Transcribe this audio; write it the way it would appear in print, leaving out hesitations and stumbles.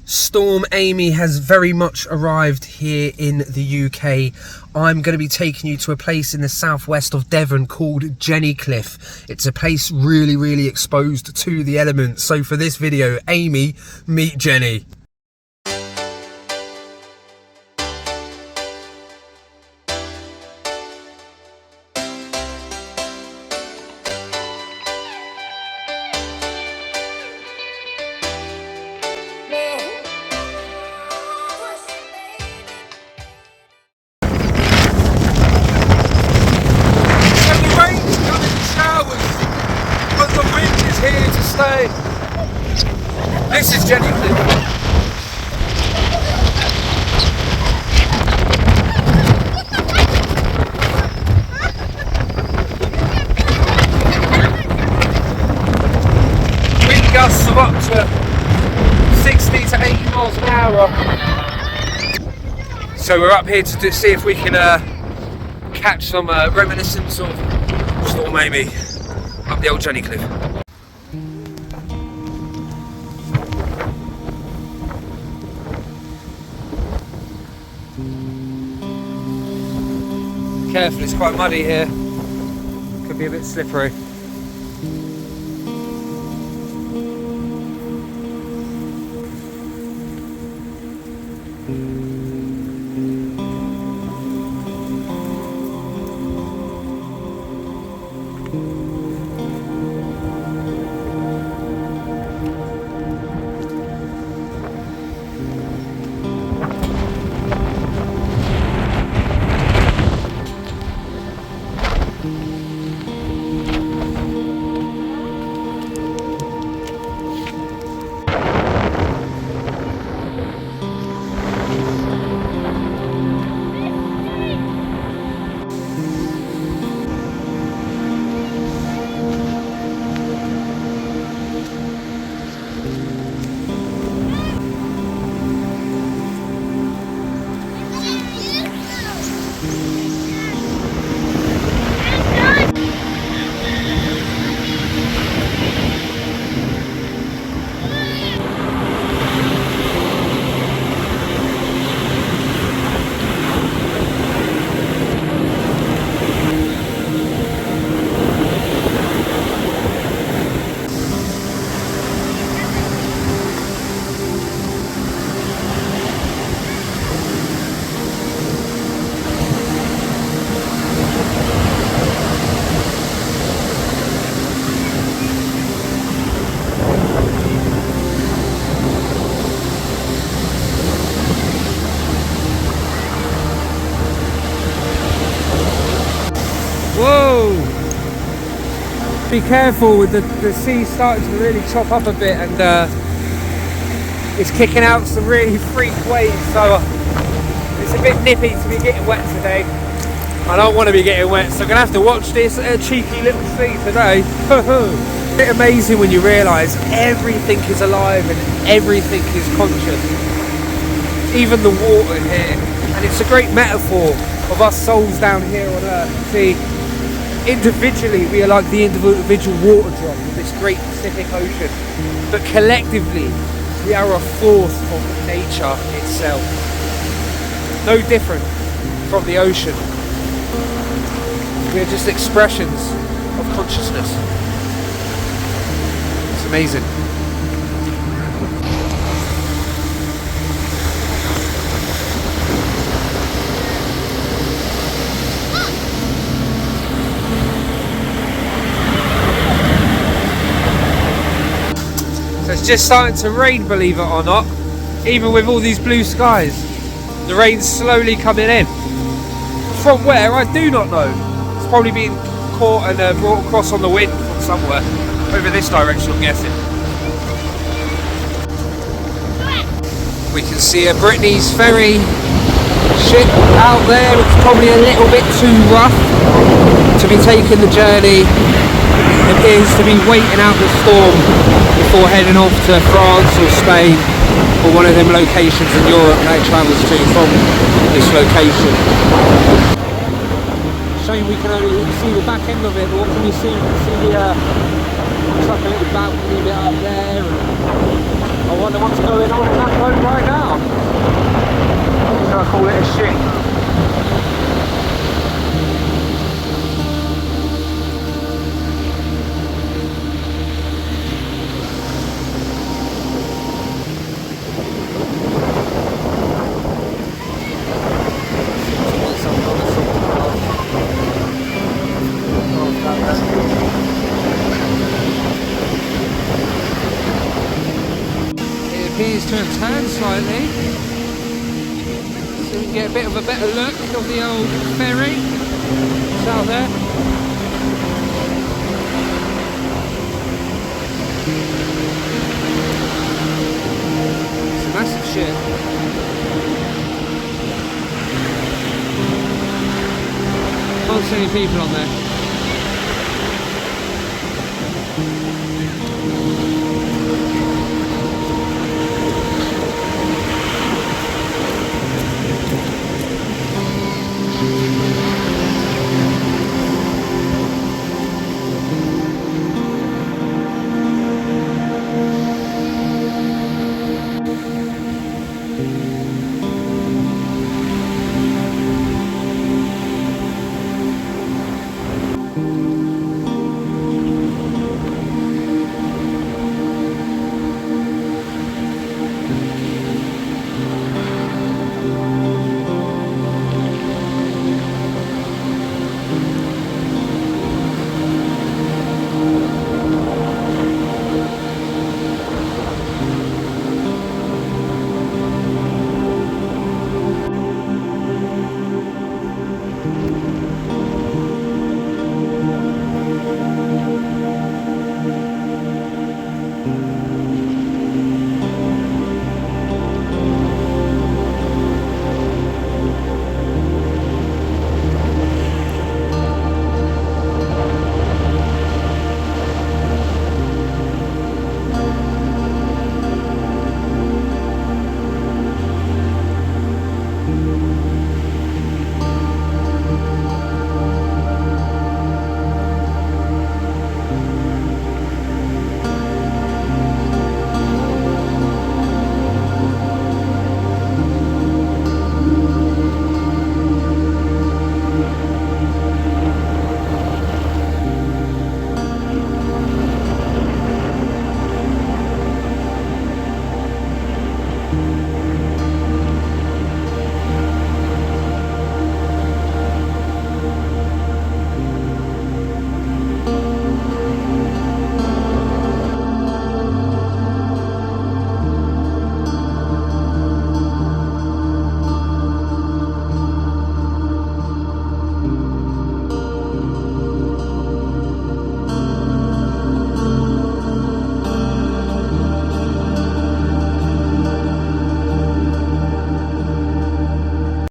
Storm Amy has very much arrived here in the UK. I'm going to be taking you to a place in the southwest of Devon called Jenny Cliff. It's a place really exposed to the elements. So for this video, Amy, meet Jenny. Here to stay. This is Jenny Cliff. Wind gusts of up to 60 to 80 miles an hour. So we're up here to see if we can catch some reminiscence of Storm Amy up the old Jenny Cliff. Careful, it's quite muddy here. Could be a bit slippery. Whoa! Be careful with the sea starting to really chop up a bit, and it's kicking out some really freak waves, so it's a bit nippy to be getting wet today. I don't want to be getting wet, so I'm going to have to watch this cheeky little sea today. It's a bit amazing when you realise everything is alive and everything is conscious. Even the water here, and it's a great metaphor of us souls down here on earth. See, individually we are like the individual water drop of this great Pacific Ocean, but collectively we are a force of nature itself, no different from the ocean. We are just expressions of consciousness. It's amazing. So it's just starting to rain, believe it or not, even with all these blue skies. The rain's slowly coming in. From where, I do not know. It's probably been caught and brought across on the wind from somewhere. Over this direction, I'm guessing. We can see a Brittany's Ferry ship out there. It's probably a little bit too rough to be taking the journey. It appears to be waiting out the storm before heading off to France or Spain, or one of them locations in Europe that it travels to from this location. Shame we can only see the back end of it, but what can we see? We can see the truck a little balcony bit up there. And I wonder what's going on in that boat. want to call it a ship. It appears to have turned slightly, so we can get a bit of a better look of the old ferry. It's out there. It's a massive ship. Can't see any people on there.